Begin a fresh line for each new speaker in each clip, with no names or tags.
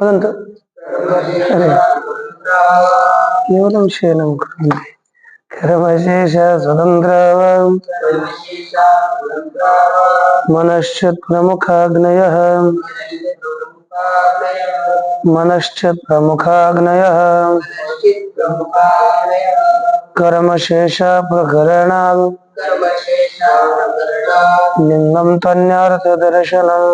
वदन्तु। हरे केवलं शयनं कुर्वन्ति कर्मशेष स्वतन्त्रः मनश्चित् प्रमुखाग्नयः मनश्चित् प्रमुखाग्नयः कर्मशेष प्रकरणात् लिंगं त्वन्यार्थदर्शनम्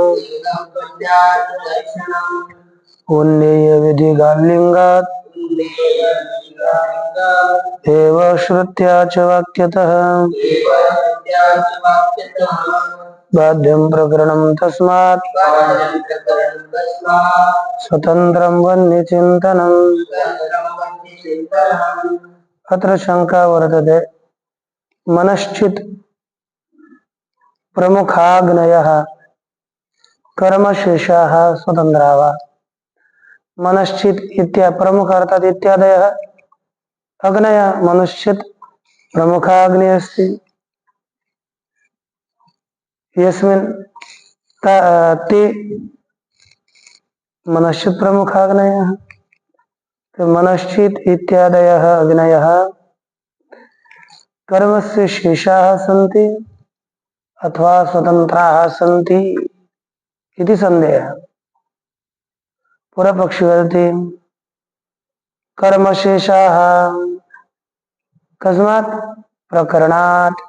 उन्नेय विधिगालिंगात् एव श्रुत्या च वाक्यतः बाध्यं प्रकरणं तस्मात् स्वतन्त्रं वन्यचिन्तनम्। अत्र शंका वर्तते। मनश्चित् प्रमुखाग्नयः कर्मशेषाः स्वतन्त्रा वा। मनश्चित् इत्या प्रमुख अर्थात इत्यादयः अग्नय मनुष्यत् प्रमुखाग्नि अस्ति यस्मिन् ते मनश्चित् प्रमुखाग्नयः। तो मनश्चित् इत्यादयः अग्नयः कर्मस्य शेषाः सन्ति अथवा स्वतन्त्राः सन्ति इति संदेहः। पूर्वपक्षी वदति कर्मशेषाः कस्मात् प्रकरणात्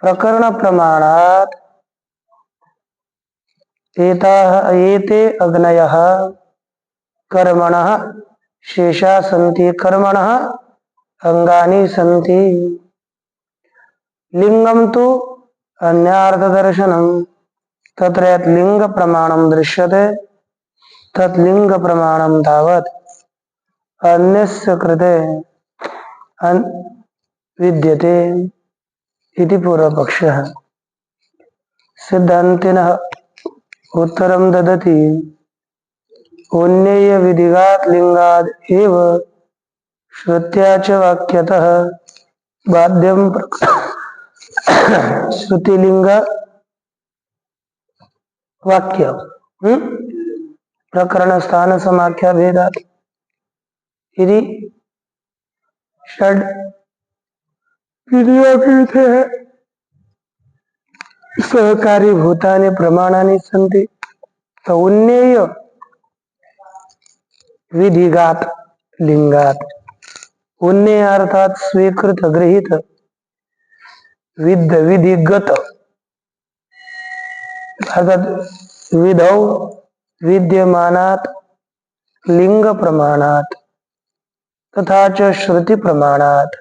प्रकरण प्रमाणात् एते अग्नयः कर्मणः शेषा सन्ति कर्मणः अंगानि सन्ति। लिंगम तु अन्यार्थदर्शनम् तत्र यत् लिंग प्रमाणं दृश्यते तत् लिंग प्रमाणं तावत् अन्यस्य कृते विद्यते इति पूर्वपक्षः। सिद्धान्तिनः उत्तरं ददति उन्नेय विधिगात् लिंगाद् एव श्रुत्या च वाक्यतः बाध्यं श्रुतिलिंग वाक्य प्रकरण स्थान समाख्या भेदात् यदि षड विधिवाक्यते सहकारी भूतानि प्रमाणानि सन्ति तो उन्नेय विधिगात लिंगात उन्नेय अर्थात स्वीकृत गृहीत विद्य विधिगत अर्थात विधौ विद्यमानात् लिंग प्रमाणात् तथा च श्रुति प्रमाणात्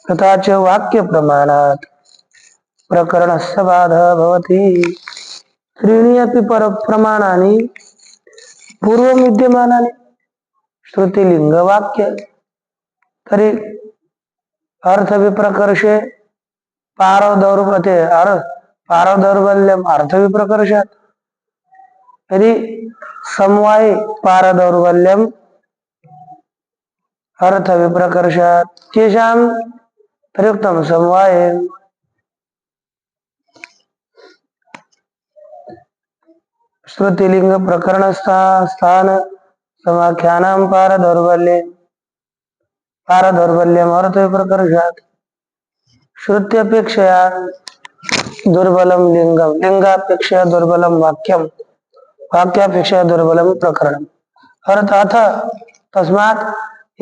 तथा च वाक्य प्रमाणात् प्रकरणस्य बाधः भवति। त्रीणि अपि प्रमाणानि पूर्वं विद्यमानानि श्रुतिलिंग वाक्य तर्हि अर्थ विप्रकर्षे पारदौर्बल्यम अर्थ विप्रकर्षात् यदि समवाये पारदौर्बल्यम अर्थ विप्रकर्षात् केषां प्रयुक्तं समवाये श्रुतिलिंग प्रकरण स्थान समाख्यानां पारदौर्बल्यम अर्थ विप्रकर्षात् श्रुत्यपेक्षया दुर्बलम लिंगम लिंगापेक्षया दुर्बलम वाक्यम वाक्यापेक्षया दुर्बलम प्रकरणम अर्थात तस्मात्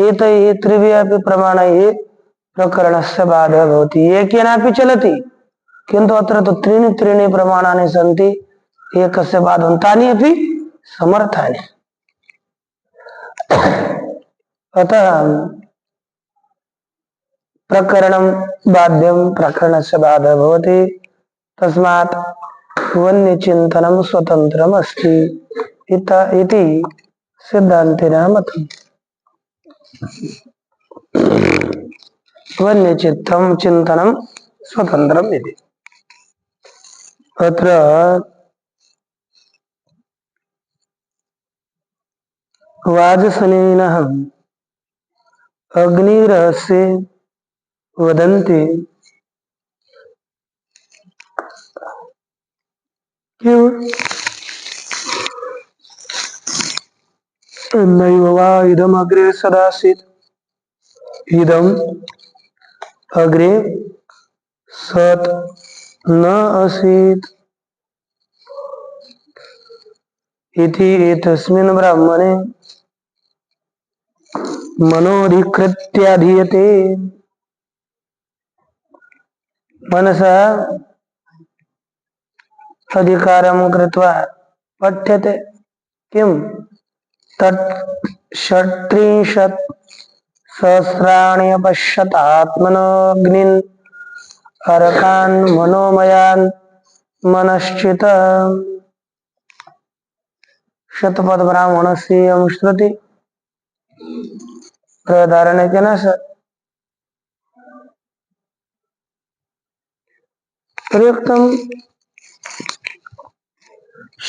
एतैः त्रिभिः अपि प्रमाणैः प्रकरणस्य बाधः भवति। एकेनापि चलति किन्तु अत्र तु त्रीणि प्रमाणानि सन्ति एकस्य बाधं तानि अपि समर्थानि। अतः प्रकरणं बाध्यं प्रकरणस्य बाधः भवति तस्मात् वन्यचिन्तनं स्वतन्त्रम् अस्ति इति सिद्धान्तिनः मतम्। वन्यचित्तं चिन्तनं स्वतन्त्रम् इति। अत्र वाजसनेनः अग्निरहस्ये वदन्ति नैव वा इदम् अग्रे सदासीत् इदम् अग्रे सत् न आसीत् इति एतस्मिन् ब्राह्मणे मनोधिकृत्याधीयते मनसा अधिकारं कृत्वा पठ्यते किं तत् षट्त्रिंशत् सहस्राणि अपश्यत् आत्मनोऽग्निन् अरकान् मनोमयान् मनश्चित शतपथ ब्राह्मणस्य श्रुति प्रधारणे के न प्रयुक्तं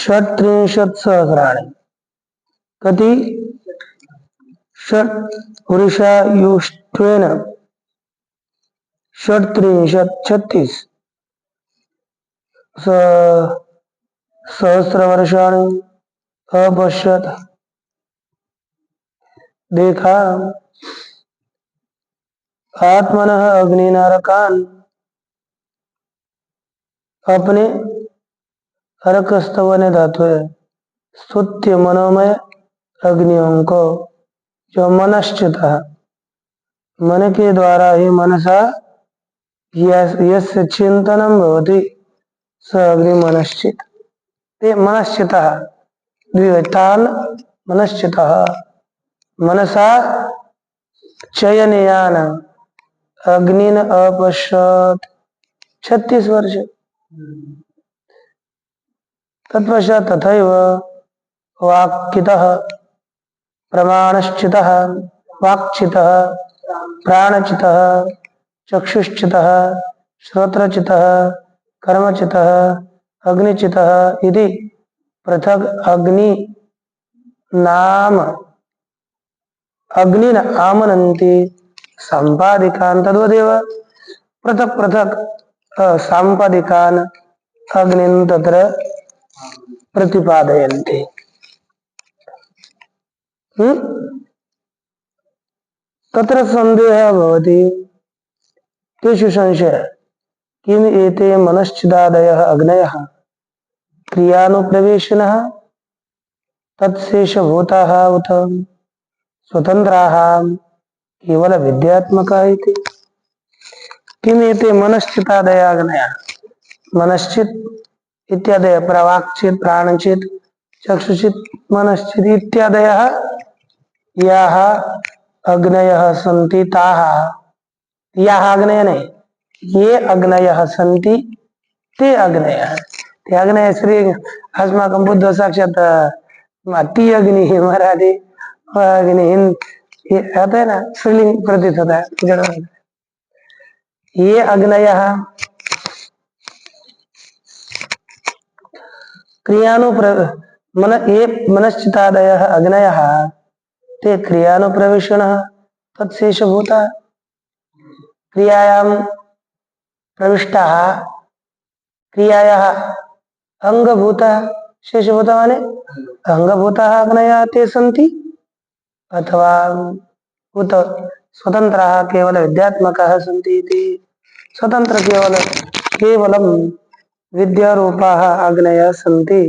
षट्त्रिंशत् सहस्राणि कति षट् पुरुषायुष्त्वेन षट्त्रिंशत् 36 सहस्रवर्षाणि अपश्यत् देखा आत्मनः अग्निनरकान् अपने हरकस्तव ने धातु है स्तुत्य मनोमय अग्नियों को जो मनश्चित मन के द्वारा ही मनसा यस्य चिंतनम भवति स अग्नि मनश्चित ते मनश्चितः द्विवतान मनश्चितः मनसा चयनयान अग्निन अपश्यत् 36 वर्ष तत्पश्चात् तथैव वाक्चितः प्रमाणश्चितः वाक्चितः प्राणचितः चक्षुश्चितः श्रोत्रचितः कर्मचितः अग्निचितः इति पृथक अग्नि नाम अग्निन आमनन्ति संपादिकान् तद्वदेव पृथक पृथक सांपादिकान् अग्निं तत्र प्रतिपादयन्ति तत्र संदेहः भवति तेषु संशयः किम् एते मनश्चिदादयः अग्नयः क्रियानुप्रवेशिनः तत्शेषभूताः उत स्वतन्त्राः केवल विद्यात्मकाः इति किम् एते मनश्चितादयः अग्नयः मनश्चित इत्यादयः प्रवाक्चित प्राणचित चक्षुचित मनश्चित इत्यादयः याः अग्नयः सन्ति ताः याः अग्नयः नहीं ये अग्नयः सन्ति ते अग्नयः ते अग्नयः श्री अस्माकं बुद्ध साक्षात् ती अग्नि मराठी अग्नि ये आता है ना स्त्रीलिंग प्रतीत होता है ये अग्नयः मन ये मनश्चितादयः अग्नयः ते क्रियानुप्रवेशिनः तत्शेषभूता क्रियायां प्रविष्टाः क्रियायाः अंगभूताः शेषभूता माने अंगभूताः अग्नयः ते सन्ति अथवा उत स्वतन्त्राः केवल विद्यात्मकाः सन्ति इति स्वतन्त्र केवलं विद्यारूपाः अग्नयः सन्ति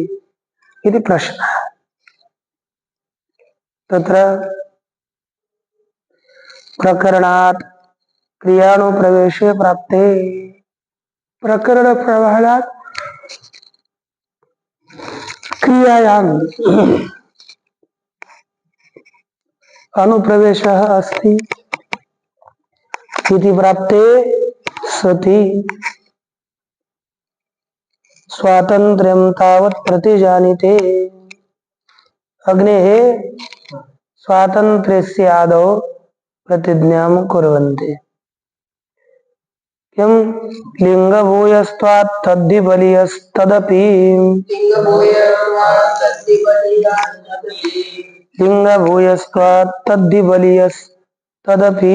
इति प्रश्नः तत्र प्रकरणात् क्रियानुप्रवेशे प्राप्ते प्रकरण प्रमाणात् क्रियायाम् अनुप्रवेशः अस्ति इति प्राप्ते सति स्वातन्त्र्यं तावत् प्रतिजानीते अग्नेः स्वातन्त्र्यस्य आदौ प्रतिज्ञां कुर्वन्ति किं लिङ्गभूयस्त्वात् तद्धि बलीयस्तदपि लिङ्गभूयस्त्वात् तद्धि बलीयस्तदपि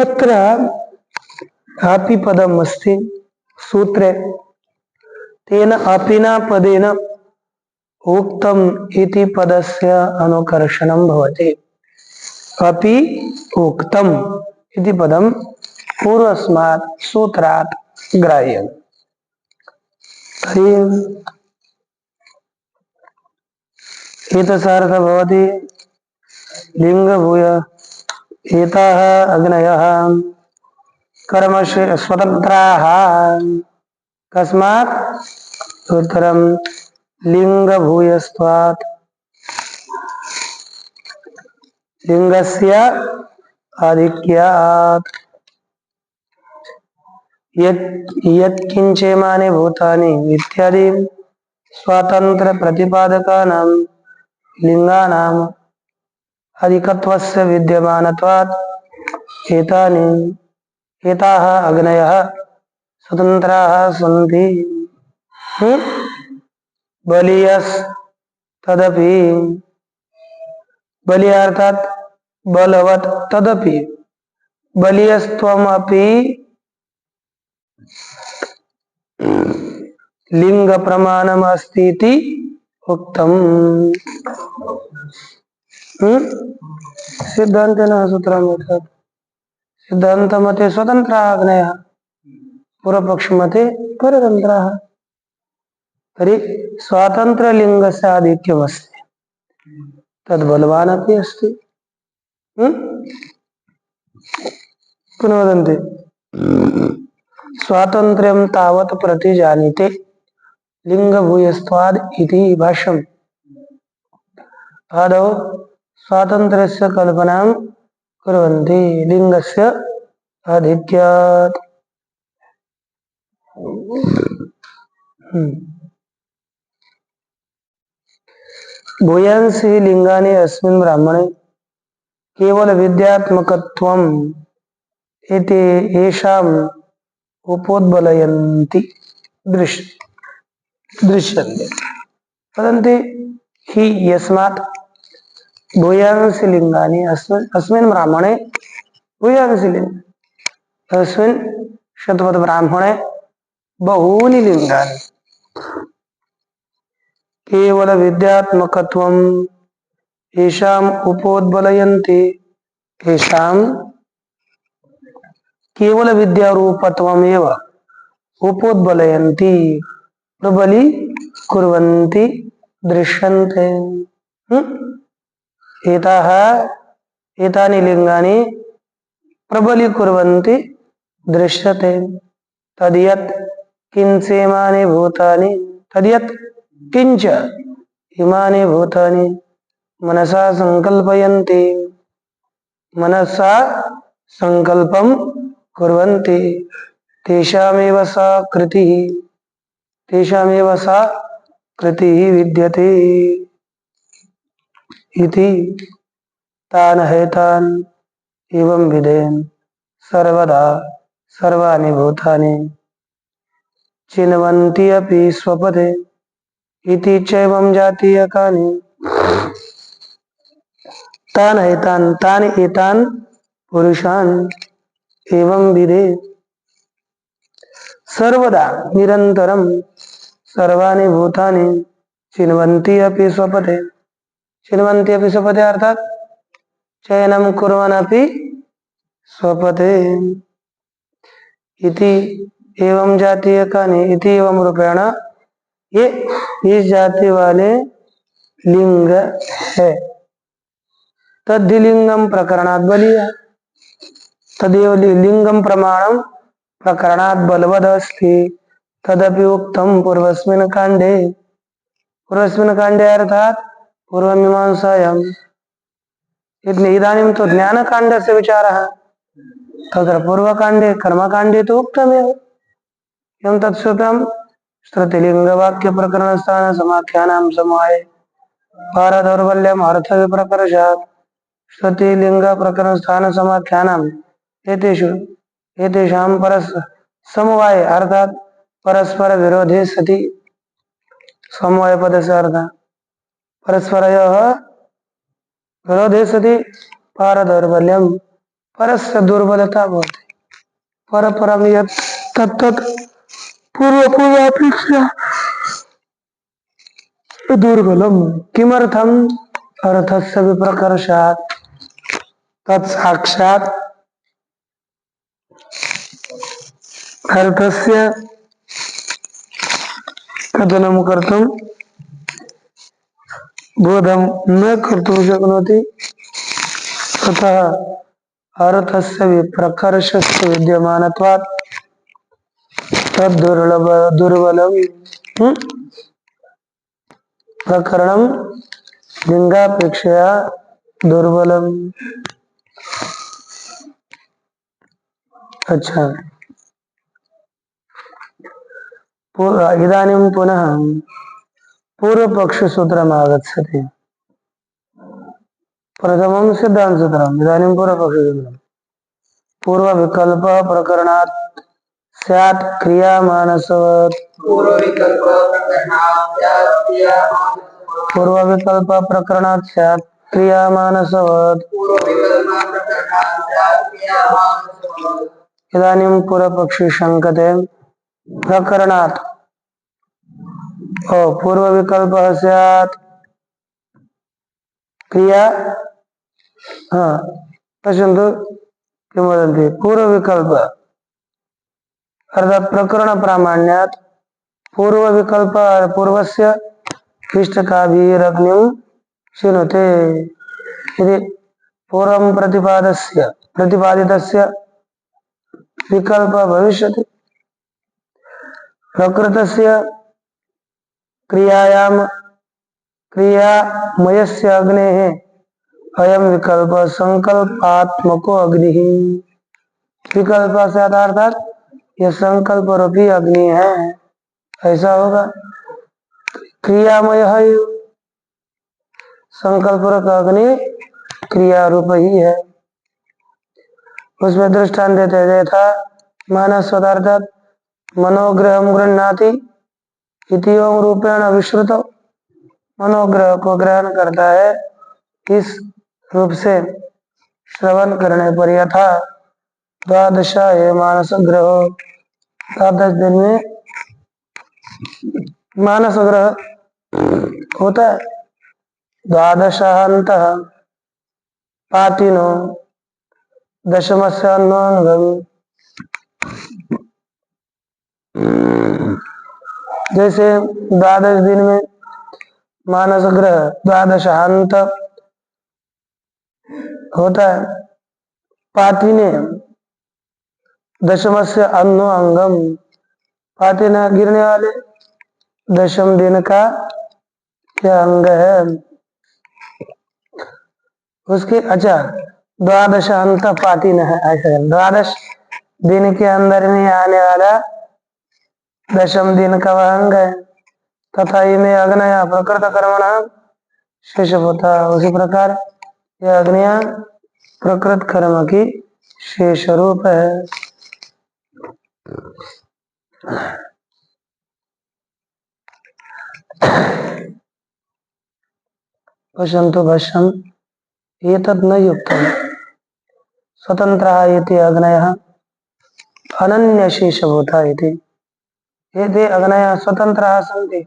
अत्र अपि पदम् अस्ति सूत्रे तेन अपिना पदेन उक्तम इति पदस्य अनुकर्षणं भवति। अपि उक्तम इति पदम पूर्वस्मात् सूत्रात् ग्राह्यम्। तर्हि एतस्य अर्थः भवति लिङ्गभूय एताः अग्नयः कर्मसु स्वतन्त्राः कस्मात् उत्तरं लिङ्गभूयस्त्वात् लिङ्गस्य आधिक्यात् यत्किञ्चेमानि भूतानि इत्यादि स्वातंत्र प्रतिपादकानां लिङ्गानाम् अधिकत्वस्य विद्यमानत्वात् एताः अग्नयः स्वतन्त्राः सन्ति। बलीयस्तदपि बलीय अर्थात बलवत् तदपि बलीयस्त्वमपि लिंग प्रमाणम अस्ति इति उक्तम्। सिद्धांतेन सूत्रं सिद्धांत मते स्वतंत्राः अग्नयः पूर्व पक्ष मते परतंत्राः। तर्हि स्वातंत्र लिंगस्य आधिक्यमस्ति तद्बलवान् अपि अस्ति। पुनः वदन्ति स्वातन्त्र्यं तावत् प्रतिजानीते लिङ्गभूयस्त्वाद् इति भाष्यम्। आदौ स्वातन्त्र्यस्य कल्पनां कुर्वन्ति लिङ्गस्य आधिक्यात्। भूयांसि लिङ्गानि अस्मिन् ब्राह्मणे केवल विद्यात्मकत्वम् इति येषाम् उपोद्बलयन्ति दृश्यन्ते। वदन्ति हि यस्मात् भूयांसि लिङ्गानि अस्मिन् ब्राह्मणे भूयांसि लिङ्गानि अस्मिन् शतपथ ब्राह्मणे बहूनि लिङ्गानि केवल विद्यात्मकत्वम् येषाम् उपोद्बलयन्ति येषाम् केवल विद्यारूपत्वमेव उपोद्बलयन्ति प्रबली कुर्वन्ति दृश्यन्ते। एतानि लिङ्गानि प्रबली कुर्वन्ति दृश्यते। तद्यत् किञ्चेमानि भूतानि तद्यत् किञ्च इमानि भूतानि मनसा संकल्पयन्ति मनसा संकल्पं कुर्वन्ति तेषामेव सा कृतिः विद्यते इति तान् हैतान् एवं विधेन सर्वदा सर्वाणि भूतानि चिन्वन्ति अपि स्वपदे इति चैवं जातीयकानि तान् हैतान् तान् एतान् पुरुषान् एवं विधे सर्वदा निरन्तरं सर्वाणि भूतानि चिन्वन्ति अपि स्वपदे अर्थात चयनं कुर्वन् अपि स्वपदे इति एवं जातीयकानि इति एवं रूपेण ये इस जाति वाले लिंग है। तद्धिलिंगम प्रकरणात् बलीय तदेव लिंगम प्रमाणम प्रकरणात् बलवद अस्ति तदपि उक्तम पूर्वस्मिन् कांडे अर्थात पूर्वमीमांसायाम्। इदानीं तो ज्ञानकाण्डस्य विचारः तत्र पूर्वकाण्डे कर्मकाण्डे तु उक्तमेव। एवं तत्सूत्रं श्रुतिलिङ्गवाक्यप्रकरणस्थान समाख्यानां समवाये पारदौर्बल्यम् अर्थविप्रकर्षात् श्रुतिलिङ्गप्रकरणस्थान समाख्यानाम् एतेषां समवाये अर्थात परस्पर विरोधे सति समवाय पदस्य अर्थः परस्परयोः विरोधे सति पारदौर्बल्यं परस्य दुर्बलता भवति। परपरं यत् तत्तत् पूर्वापेक्षा दुर्बलम किमर्थम अर्थस्य विप्रकर्षात् तत्साक्षात् अर्थस्य कथनं कर्तुं बोधं न कर्तुं शक्नोति ततः अर्थस्य विप्रकर्षस्य विद्यमानत्वात् दुर्बलम प्रकरणम लिंगापेक्षया दुर्बलम। अच्छा, इदानीं पुनः पूर्व पक्ष सूत्रम् आगच्छति। प्रथमं सिद्धांत सूत्रम्, इदानीं पूर्व पक्ष सूत्रम्। पूर्व विकल्प प्रकरणात् स्यात् क्रियामानसवत्। पूर्व विकल्प प्रकरणात् स्यात् क्रियामानसवत्। इदानीं पूर्वपक्षी शंकते प्रकरणात् पूर्व विकल्पः स्यात् क्रिया पश्यन्तु किं वदन्ति पूर्व विकल्प अर्थात प्रकरण प्रामाण्यात् पूर्व विकल्प पूर्वस्य इष्टकाभिरग्निं चिनुते। यदि पूर्वं प्रतिपादितस्य विकल्प भविष्यति प्रकृतस्य क्रियायां क्रियामयस्य अग्नेः अयं विकल्प संकल्पात्मको अग्निः। विकल्प से अर्थात यह संकल्प रूपी अग्नि है, ऐसा होगा। क्रियामय है, संकल्प रूप अग्नि क्रिया रूप ही है। उसमें दृष्टांत देते यथा मानस अर्थात मनोग्रह गृह्णाति इति ओम रूपेण विश्रुत। मनोग्रह को ग्रहण करता है इस रूप से श्रवण करने पर यथा द्वादशा है मानस ग्रह। 10 दिन में मानस ग्रह होता है। द्वादशांत पातिनो दशमस्य अन्नोंगम। जैसे 12 दिन में मानस ग्रह द्वादशांत होता है। पातिने दशमस्य अन्नो अंगम। पातिना गिरने वाले 10वें दिन का क्या अंग है उसके। अच्छा, द्वादशांत पातिन है ऐसा। 12 दिन के अंदर में आने वाला 10वें दिन का वह अंग है। तथा इनमें अग्नया प्रकृत कर्मण शेष होता। उसी प्रकार यह अग्नियां प्रकृत कर्म की शेष रूप है। पश्यन्तु भाष्यम् एतद् न युक्तम् स्वतन्त्रः इति अग्नयः अनन्यशेषभूता इति। एते अग्नयः स्वतन्त्रः सन्ति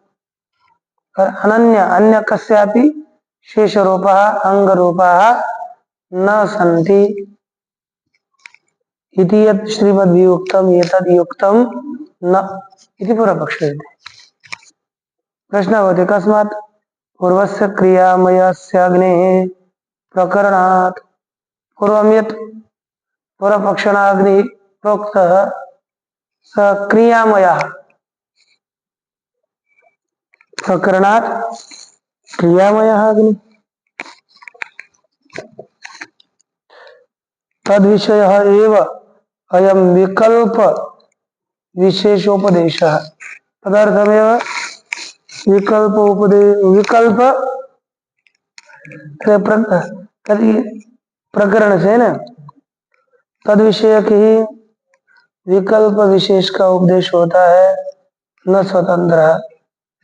और अनन्य अन्य कस्यापि शेषरूपः अंगरूपः न सन्ति इति यत् श्रीमद्वियुक्तम् एतद् युक्तम् न इति पूर्वपक्षः। प्रश्नः भवति कस्मात् पूर्वस्य क्रियामयस्य अग्नेः प्रकरणात्। पूर्वं यत् पूर्वपक्षणाग्निः प्रोक्तः स क्रियामयः प्रकरणात् क्रियामयः अग्निः। तद्विषयः एव अयं विकल्प विशेषोपदेशः। तदर्थमेव विकल्प प्रकरण से न तद विषय के ही विकल्प विशेष का उपदेश होता है, न स्वतंत्र।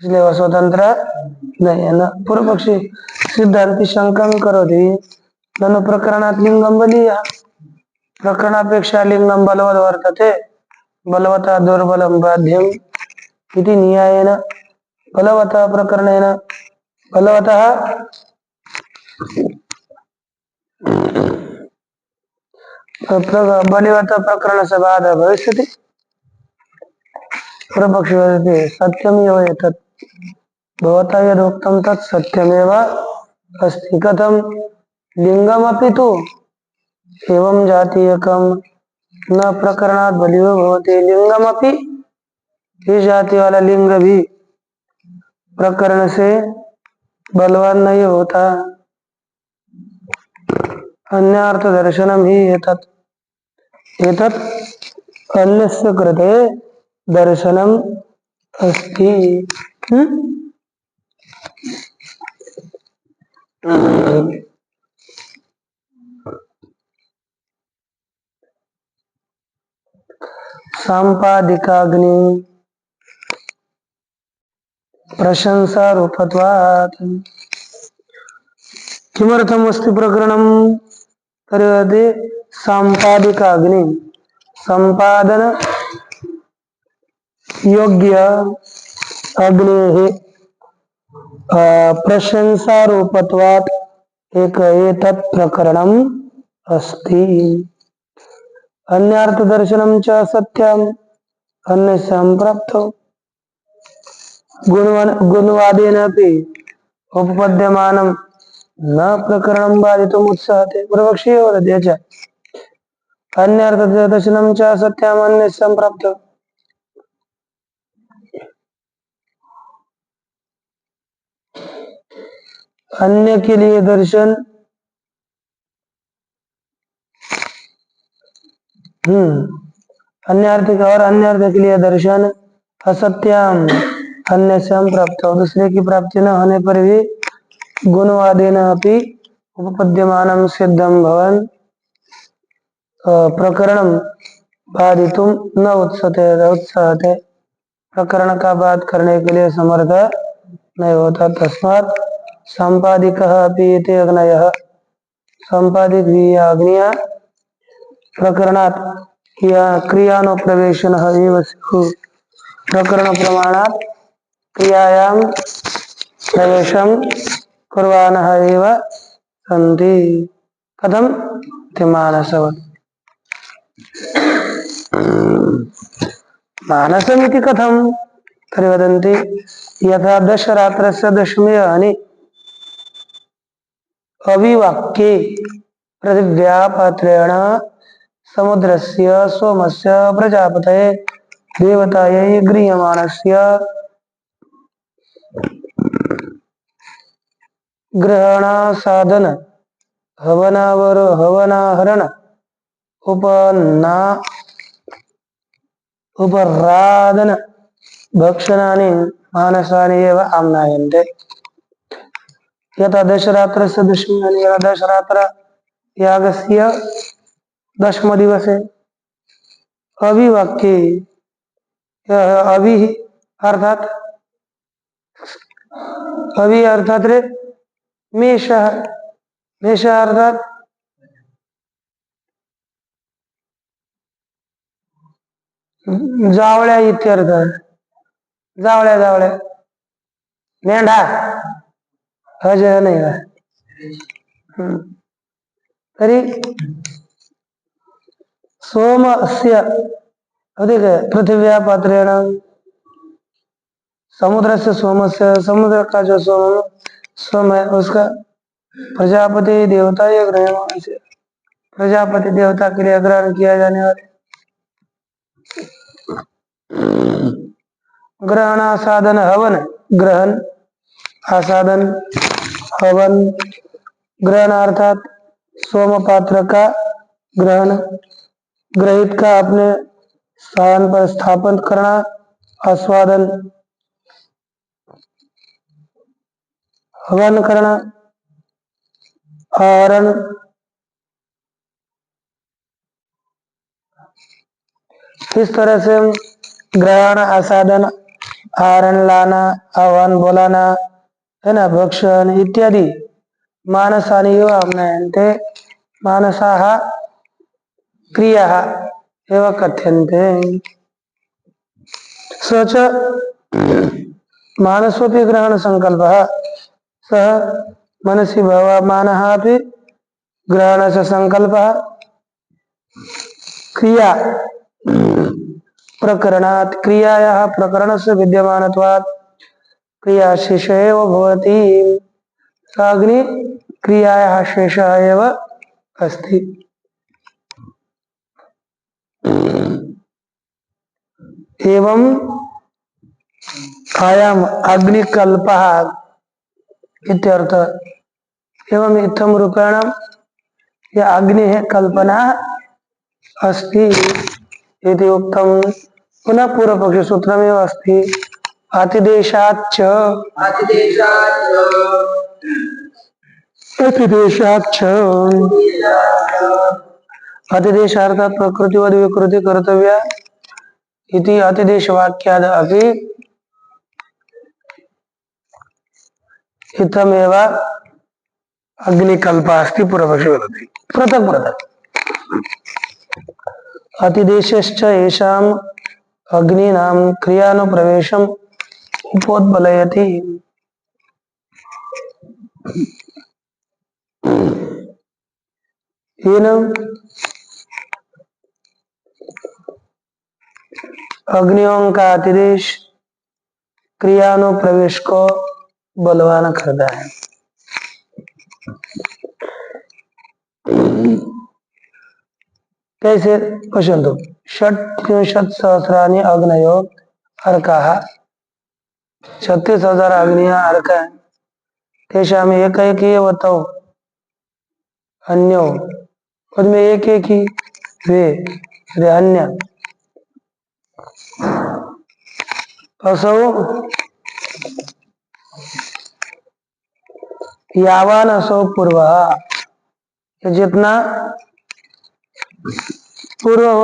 इसलिए वह स्वतंत्र नहीं है। न पूर्व पक्षी सिद्धांति शंकं करोति ननु प्रकरणात् लिंगम बलीयः। प्रकरणापेक्षा लिंगम बलवत् वर्तते बलवता दुर्बलम बाध्यम इति न्यायेन बलवतः प्रकरणेन बलवतः बलवतः प्रकरण से बाधा भविष्यति। पूर्वपक्षी वदति सत्यमेव एतत् भवता यदुक्तं तत् सत्यमेव अस्ति। कथं लिंगमपि तु एवं जातीयकं न प्रकरणात् बलियो भवति। लिंगमपि इस जाति वाला लिंग भी प्रकरण से बलवान नहीं होता। अन्यार्थ दर्शनम ही एतत् एतत् अन्यस्य कृते दर्शनम अस्ति। सांपादिकाग्नि प्रशंसा रूपत्वात् किमर्थमस्ति प्रकरणम् तर्हि सांपादिकाग्नि संपादन योग्य अग्नि प्रशंसा रूपत्वात् एक एतत् प्रकरणम् अस्ति। अन्यार्थ दर्शनम च सत्यम अन्य संप्राप्तो गुणवादेनापि उपपद्यमानं न प्रकरणं बाधितुम् उत्साहते। पूर्वपक्षी वदति च अन्यार्थ दर्शनम च सत्यम अन्य संप्राप्तो अन्य के लिए दर्शन अन्यार्थ और अन्यार्थ के लिए दर्शन असत्याम अन्य संप्राप्त दूसरे की प्राप्ति न होने पर भी गुणवादेन अपि उपपद्यमानं सिद्धं भवन प्रकरणं बाधितुं न उत्साहते प्रकरण का बात करने के लिए समर्थ नहीं होता। तस्मात् संपादिकः अपि इति अग्नयः संपादिक भी अग्निया प्रकरणात् क्रियानुप्रवेशनः एव स्युः। प्रकरण प्रमाणात् क्रियायां प्रवेशं कुर्वाणः एव सन्ति। कथं ते मानसवत् मानसमिति कथं तर्हि वदन्ति यथा दशरात्रस्य दशमी अनि अविवाक्ये पृथिव्या पात्रेण समुद्रस्य सोमस्य प्रजापतये देवतायै गृह्यमाणस्य ग्रहणासाधन हवनाहरण उपराधन भक्षणानि मानसानि एव आम्नायन्ते। यथा दशरात्रस्य दशमी दशरात्र यागस्य दशमदिवसे अविवाक्ये अभि अर्थात अभि अर्थात रे मेष मेष अर्थात जावळ्या इत्यर्थ जावळ्या जावळ्या मेंढा अजय नहीं है। तरी सोमस्य अधिक पृथिव्या पात्रेण समुद्र से सोमस्य समुद्र का जो सोम है उसका प्रजापति देवता या ग्रहण से प्रजापति देवता के लिए ग्रहण किया जाने वाले ग्रहण आसाधन हवन ग्रहण आसाधन हवन ग्रहण अर्थात सोम पात्र का ग्रहण ग्रहित का अपने स्थान पर स्थापन करना आस्वादन हवन करना आहरण इस तरह से ग्रहण आसाधन आहरण लाना आह्वान बोलाना है ना भक्षण इत्यादि मानसानि एव आम्नायन्ते मानसाः क्रियाः एव कथ्यन्ते। स च मानसोपि ग्रहण संकल्प सह मनसि भवमानः अपि ग्रहण से संकल्प क्रिया प्रकरणात् क्रियायाः प्रकरणस्य विद्यमानत्वात् क्रिया शेष एव भवति अग्नि क्रियायाः शेषः एव अस्ति एवं आयाम अग्निकल्पः इत्यर्थ एवं इत्थम रूपेण यह अग्नि है कल्पना अस्ति इति उक्तम पुनः पूर्व पक्ष सूत्र में अस्ति अतिदेशाच्च अतिदेशाच्च अतिदेशार्थात् प्रकृतिवद विकृति कर्तव्या इति अतिदेश वाक्याद अपि इत्थमेव अग्निकल्प अस्ति पूर्वपक्षी वदति पृथक् पृथक् अतिदेशश्च येषाम् अग्नीनां क्रियानुप्रवेशम् उपोद्बलयति येन अग्नियों का अतिदेश क्रियानुप्रवेश को बलवान करता है। कैसे पश्यन्तु षट्त्रिंशत् सहस्राणि अग्नयो अर्काः 36,000 अग्नियां अर्क हैं तेषाम् एकैकेव तौ अन्यो उनमें एक एक ही वे अन्य असौ यावान असौ पूर्व जितना पूर्व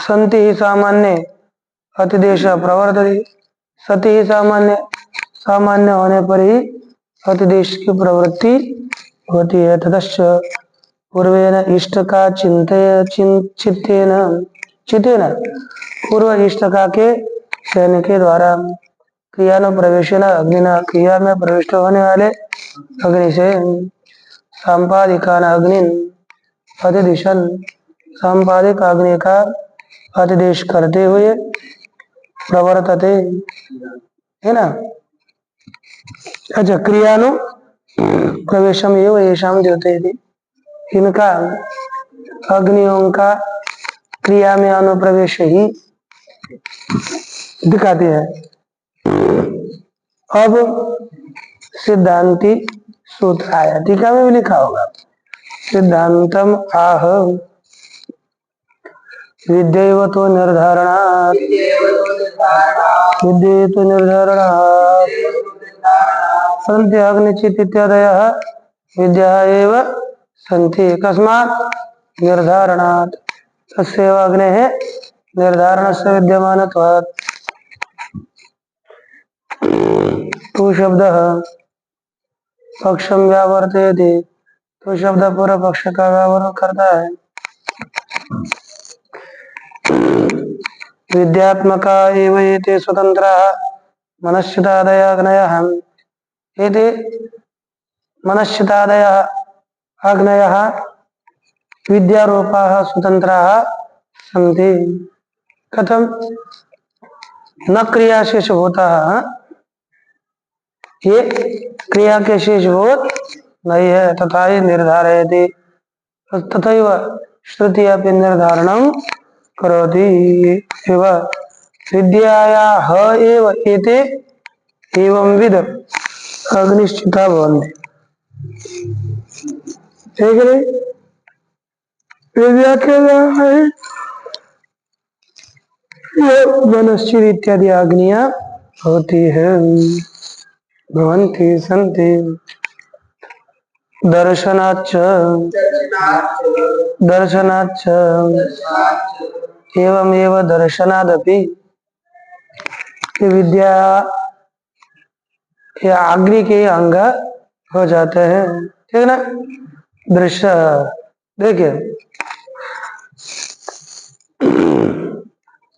संति ही सामान्य अतिदेश प्रवर्तते सति ही सामान्य सामान्य होने पर ही अतिदेश की प्रवृत्ति होती है। ततश्च पूर्वेन इष्ट का चित्तेन पूर्व इष्ट का के चयन के द्वारा क्रियानुप्रवेशेन अग्निना क्रिया में प्रविष्ट होने वाले अग्नि से सांपादिकान अग्निन अतिदिशन सांपादिक अग्नि का अतिदेश करते हुए प्रवर्तते है ना। अच्छा क्रियानु प्रवेशम एवं येषाम द्योतयति इनका अग्नियों का क्रिया में अनुप्रवेश ही दिखाते हैं। अब सिद्धांति सूत्र आया टीका में भी लिखा होगा सिद्धांतम आह विद्यैव तो निर्धारणात् विद्येतु निर्धारणात् सन्ति अग्निचित् इत्यादयः विद्या एव सन्ति कस्मात् निर्धारणात् तस्यैव अग्नेः निर्धारणस्य विद्यमानत्वात् तु शब्दः पक्षम व्यावर्तयति तो शब्द पूर्व पक्ष का व्यावरण करता है। विद्यात्मका एव एते स्वतन्त्राः मनश्चितादयः अग्नयः एते मनश्चितादयः अग्नयः विद्यारूपाः स्वतन्त्राः सन्ति। कथम न क्रिया शेषभूताः ये क्रिया के शेषभूत नहीं है तथा ही निर्धारयति तथैव श्रुति अपि निर्धारणं करोति एव विद्यायाः एव एते एवं विद अग्निश्चिता भवन्ति। ठीक है विद्या के मनश्चित इत्यादि अग्नियां होती है भवन्ति सन्ति। दर्शनाच्च एवमेव दर्शनादपि विद्या या अग्नि के अंग हो जाते हैं। ठीक ना दृश्य देखिए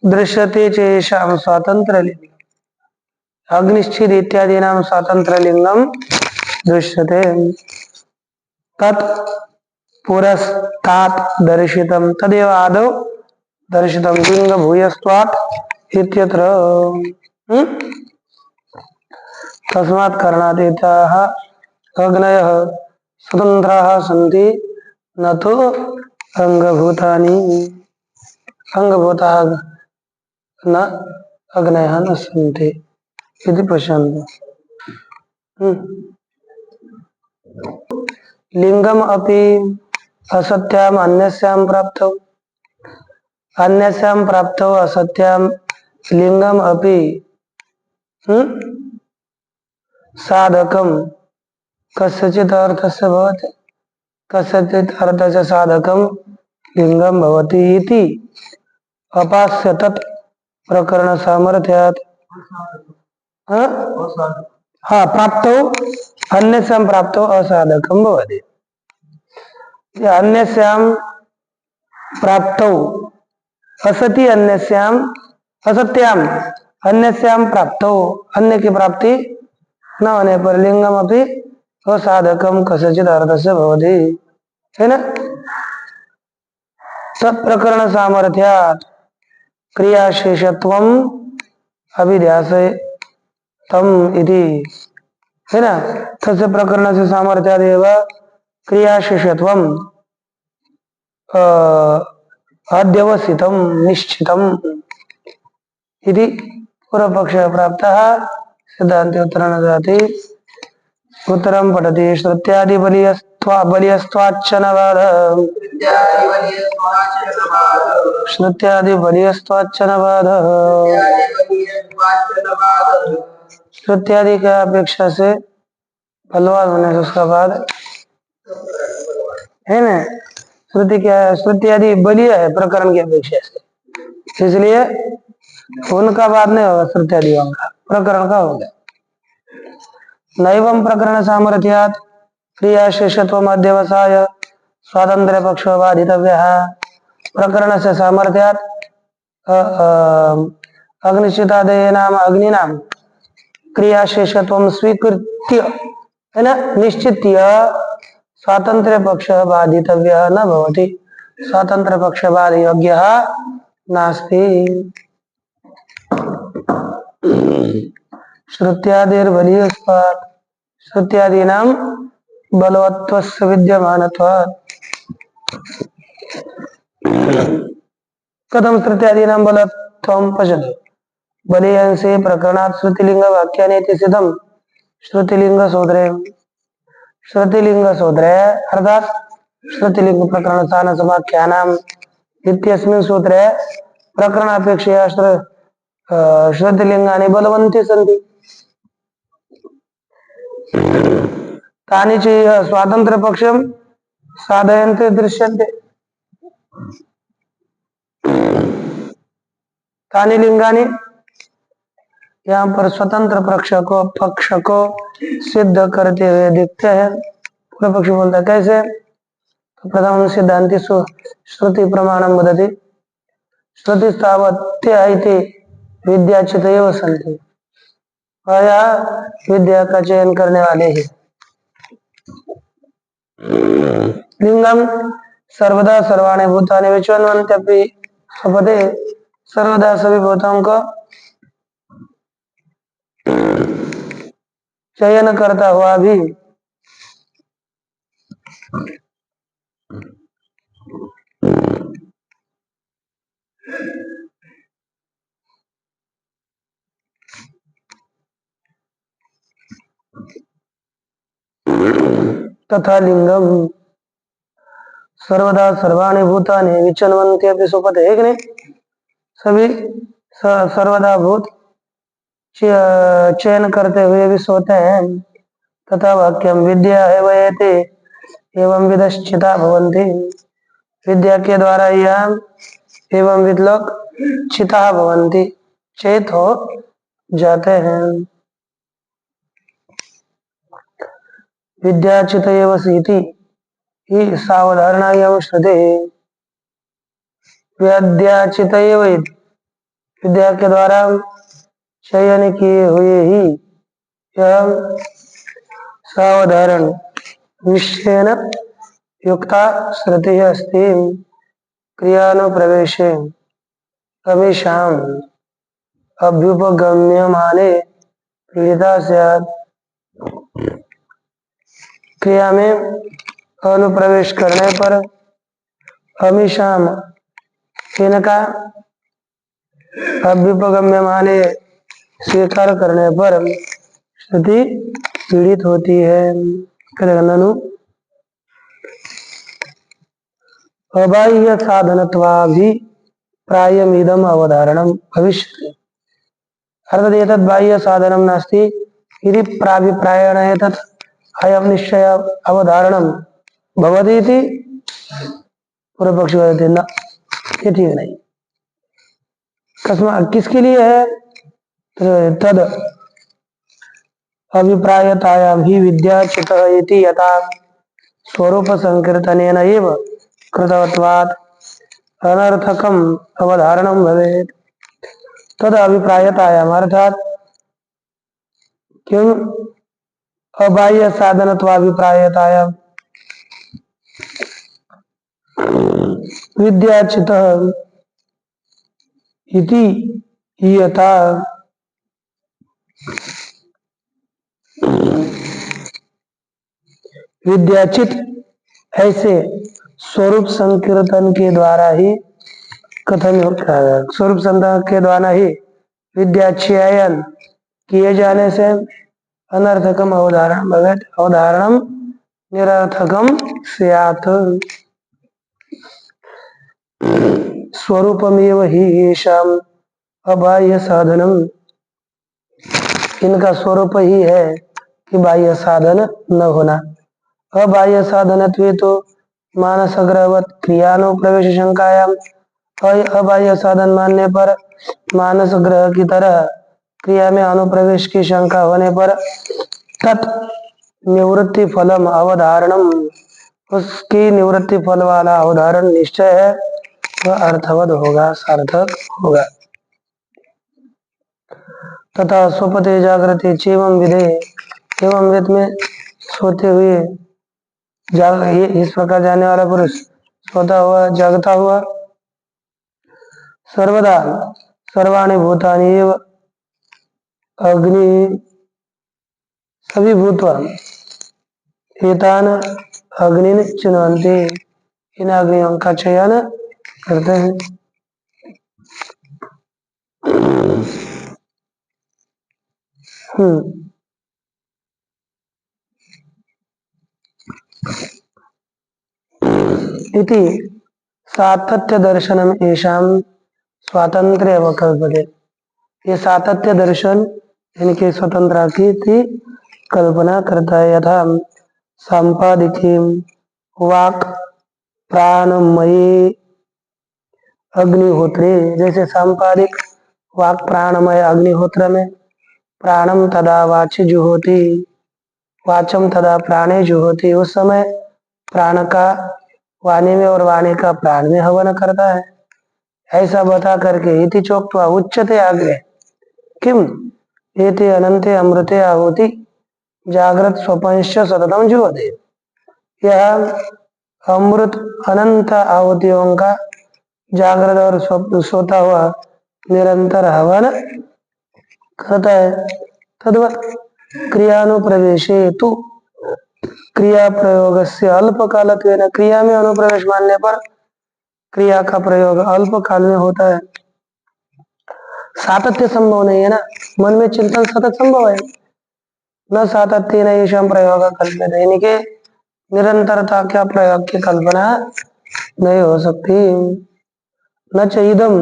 दृश्यते चेषां स्वातंत्र अग्निश्चिद इत्यादीनां स्वातंत्र्यलिंगम दृश्यते तत् पुरस्तात् दर्शितं तदेव आदौ दर्शितं लिंग भूयस्त्वात् इत्यत्र तस्मात् कारणात् एताः अग्नयः स्वतन्त्राः सन्ति न तो अंगभूतानि अंगभूताः न अग्नयः न सन्ति इति पश्यन्तु लिंगम अपि असत्याम अन्यस्याम प्राप्तौ अन्यस्याम प्राप्तौ असत्याम लिंगम अपि साधकम कस्यचित् अर्थस्य भवति कस्यचित् अर्थस्य साधकम लिंगम भवति इति अपास्य तत् प्रकरण सामर्थ्यात् हाँ प्राप्तौ अन्यस्याम प्राप्तौ असाधकम भवति अन्यस्याम प्राप्तौ असति अन्यस्याम असत्याम अन्यस्याम प्राप्तौ अन्य की प्राप्ति न होने पर लिंगम अपि असाधकम कस्यचित् अर्थस्य भवति है ना तत्प्रकरण सामर्थ्यात् क्रियाशेषत्वम अभिध्यासे तम इति है ना तस्य प्रकरण से सामर्थ्यादेव क्रियाशेषत्वम अध्यवसितम निश्चितम इति पूर्वपक्ष प्राप्तः सिद्धान्ते उत्तरं ददाति उत्तरं पठति श्रुत्यादि बलियस्त्वाच्चनवाद श्रुत्यादि बलियस्त्वाच्चनवाद श्रुत्यादि का अपेक्षा से बलवान होने से उसका बाद है ना श्रुति क्या है श्रुति आदि बलिय है प्रकरण की अपेक्षा से इसलिए उनका बाद नहीं होगा श्रुति आदि का प्रकरण का होगा नैवं प्रकरण सामर्थ्यात् क्रियाशेषत्व मध्यवसाय स्वातंत्र्य पक्षो बाधितव्यः प्रकरण से सामर्थ्यात् अग्निश्चितादयनाम अग्निनाम क्रियाशेषत्व स्वीकृत्य है ना निश्चित्य स्वातंत्र्य पक्ष बाधितव्यः न भवति स्वातंत्र्य पक्ष बाध योग्यः नास्ति श्रुत्यादिर्बलीयस्त्वात् श्रुत्यादीनां बलवत्वस्य विद्यमानत्वात् कथं श्रुत्यादीनां बलवत्वं पश्यतु बलीयंसे प्रकरणात् श्रुतिलिंग वाक्यानि सिद्धं श्रुतिलिंग सोदरे श्रुतिलिंग सोदरे अर्थात श्रुतिलिंग प्रकरण स्थान समाख्यानाम इत्यस्मिन् सूत्रे प्रकरण अपेक्षया श्रुतिलिंगानि बलवन्ति सन्ति तानि च स्वातंत्र्य पक्षं साधयन्ते दृश्यन्ते तानि लिंगानि यहाँ पर स्वतंत्र पक्ष को सिद्ध करते हुए दिखते हैं पूर्व पक्ष बोलता है कैसे तो प्रथम सिद्धांति श्रुति प्रमाणम वदति श्रुति स्थावत्य विद्याचित एव सन्ति विद्या का चयन करने वाले ही लिंगम सर्वदा सर्वाणि भूतानि विचन्वन्त्यपि स्वपदे सर्वदा सभी भूतों को चयन करता हुआ भी तथा लिंगम सर्वदा सर्वाणि भूतानि विचन्वन्ति अपि स्वपदे है कि नहीं सभी सर्वदा भूत चयन करते हुए भी सोते हैं तथा वाक्यम विद्या एवयते एवं विदश्चिता भवन्ति विद्या के द्वारा यह एवं विद्लोक चिता भवन्ति चेत हो जाते हैं विद्याचित एव सीति ही सावधारणा एवं श्रुते विद्याचित एव विद्या के द्वारा चयन किए हुए ही यह सावधारण निश्चयन युक्ता श्रुति अस्ति क्रियानुप्रवेशे अमीशाम अभ्युपगम्यमाने पीड़िता स्यात्। क्रिया में अनुप्रवेश करने पर अमीशाम इनका अभ्युपगम्यमाने स्वीकार करने पर श्रुति पीड़ित होती है। ननु अबाह्य साधनत्वाभि प्रायमिदम अवधारणम भविष्यति। अर्थात एतद् बाह्य साधनम नास्ति यदि प्राभिप्रायेण एतत् अयं निश्चय अवधारणम भवति इति पूर्व पक्षी वदति न, ये ठीक नहीं। कस्मात् किसके लिए है? तद अभिप्रायतायां ही विद्याचितः इति यथा स्वरूप संकीर्तनेन एव कृतवत्वात् अनर्थकम अवधारणम भवेत्। तद अभिप्रायतायाम अर्थात क्यों अबाह्य साधनत्वाभिप्रायतायाम विद्याचितः इति यथा विद्याचित ऐसे स्वरूप संकीर्तन के द्वारा ही कथन स्वरूप संकीर्तन के द्वारा ही विद्याचयन किए जाने से अनर्थकम अवधारण भवेत् अवधारणम निरर्थकम स्यात्। स्वरूपमेव ही येषाम् अबाह्य साधनम इनका स्वरूप ही है कि बाह्य साधन न होना। अबाह्य साधनत्वे तो मानसग्रहवत क्रियानुप्रवेश शंकायाम अबाह्य साधन मानने पर मानस ग्रह की तरह क्रिया में अनुप्रवेश की शंका होने पर तत् निवृत्ति फलम अवधारणम उसकी निवृत्ति फल वाला अवधारण निश्चय है वह अर्थवद होगा, सार्थक होगा। तथा स्वपते जागृति चेवम विधे एवं वेद में सोते हुए ये इस प्रकार जाने वाला पुरुष सोता हुआ जागता हुआ सर्वदा सर्वाणि भूतानि एव अग्नि सभी भूत एतान अग्नि चिन्वन्ति इन अग्नियों का चयन करते हैं। इति सातत्य दर्शनम एषाम स्वातंत्र्य अवकल्पते। ये सातत्य दर्शन इनके स्वतंत्र की कल्पना करता है। यथा संपादिकी वाक प्राणमयी अग्निहोत्रे जैसे संपादिक वाक प्राणमय अग्निहोत्र में प्राणम तदा वाच्य जुहोति वाचम तदा प्राणे जुहोति उस समय प्राण का वाणी में और वाणी का प्राण में हवन करता है। ऐसा बता करके इति चोक्त्वा उच्यते आग्रे किम एते अनंते अमृते आहुति जागृत स्वपंश सततम जुहोति। यह अमृत अनंत आहुतियों का जागृत और सोता हुआ निरंतर हवन करता है। तद्वत् क्रियानुप्रवेशे तु क्रिया प्रयोग से अल्प कालत्वेन क्रिया में अनुप्रवेश मानने पर क्रिया का प्रयोग अल्प काल में होता है। सातत्य संभव नहीं है ना, मन में चिंतन सतत संभव है। न सातत्य न येषां प्रयोग कल्प्यते इनके निरंतरता क्या प्रयोग की कल्पना नहीं हो सकती। न च इदम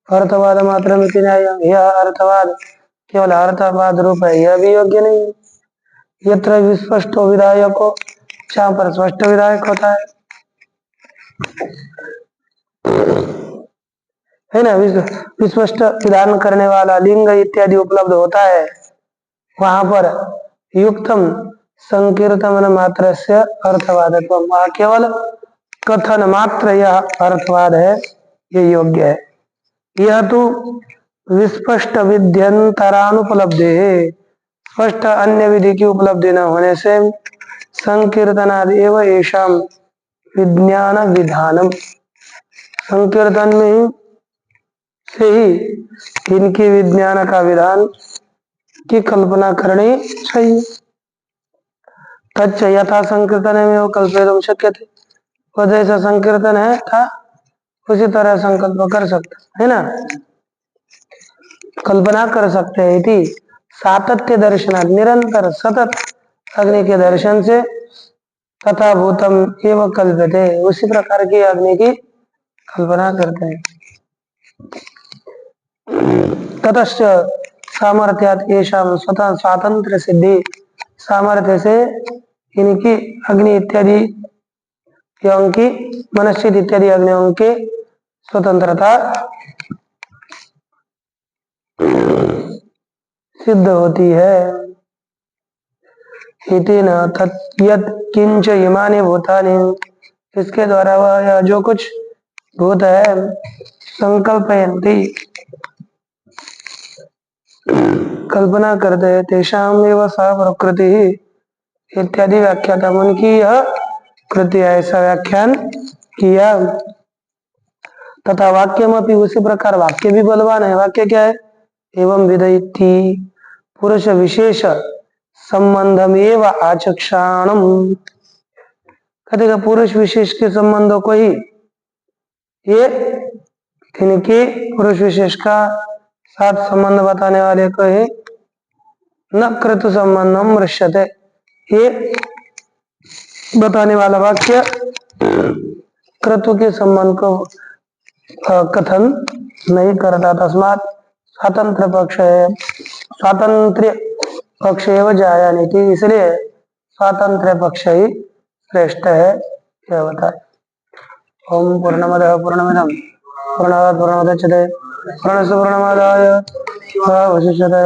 अर्थवाद मात्र में यह अर्थवाद केवल अर्थवाद रूप है, यह भी योग्य नहीं है। यत्र विस्पष्ट विधायक हो जहाँ पर स्पष्ट विधायक होता है ना, विस्पष्ट विधान करने वाला लिंग इत्यादि उपलब्ध होता है, वहां पर युक्तम संकीर्तन मात्र से अर्थवादत्व वहां केवल कथन मात्र यह अर्थवाद है, ये योग्य है। यह तो विस्पष्ट विध्यंतरानुपलब्धे, स्पष्ट अन्य विधि की उपलब्धि न होने से संकीर्तनादि एवं येषाम विज्ञान विधानम, संकीर्तन में ही से ही इनकी विज्ञान का विधान की कल्पना करनी चाहिए। तच्च यथा संकीर्तन में वो कल्पितुम शक्यते, वो जैसा संकीर्तन है था उसी तरह संकल्प कर सकते है ना, कल्पना कर सकते हैं। इति सातत्य दर्शन, निरंतर सतत अग्नि के दर्शन से तथा भूतम एवं कल्पते, उसी प्रकार की अग्नि की कल्पना करते हैं। ततश्च सामर्थ्यात येषाम स्वतः स्वातंत्र सिद्धि, सामर्थ्य से इनकी अग्नि इत्यादि की मनस्थित इत्यादि अग्नियों के स्वतंत्रता सिद्ध होती है। इति न तत् यत् किंच इमानि भूतानि, इसके द्वारा वह जो कुछ भूत है संकल्पयन्ति, कल्पना करते हैं, तेषाम एव सा प्रकृति इत्यादि व्याख्यातम, उनकी यह कृति ऐसा व्याख्यान किया। तथा वाक्यम अपनी, उसी प्रकार वाक्य भी बलवान है। वाक्य क्या है? एवं विदयति पुरुष विशेष संबंधमेव आचक्षाणम, कहते पुरुष विशेष के संबंधों को ही, ये इनके पुरुष विशेष का साथ संबंध बताने वाले को ही न क्रतु संबंधम दृश्यते, ये बताने वाला वाक्य क्रतु के संबंध को कथन नहीं करता। तस्मात् स्वतंत्र पक्ष है, स्वातंत्र्य पक्ष एवं जाया नीति, इसलिए स्वातंत्र्य पक्ष ही श्रेष्ठ है, यह बताए। ओम पूर्णमदः पूर्णमिदं पूर्णात् पूर्णमुदच्यते पूर्णस्य पूर्णमादाय पूर्णमेवावशिष्यते।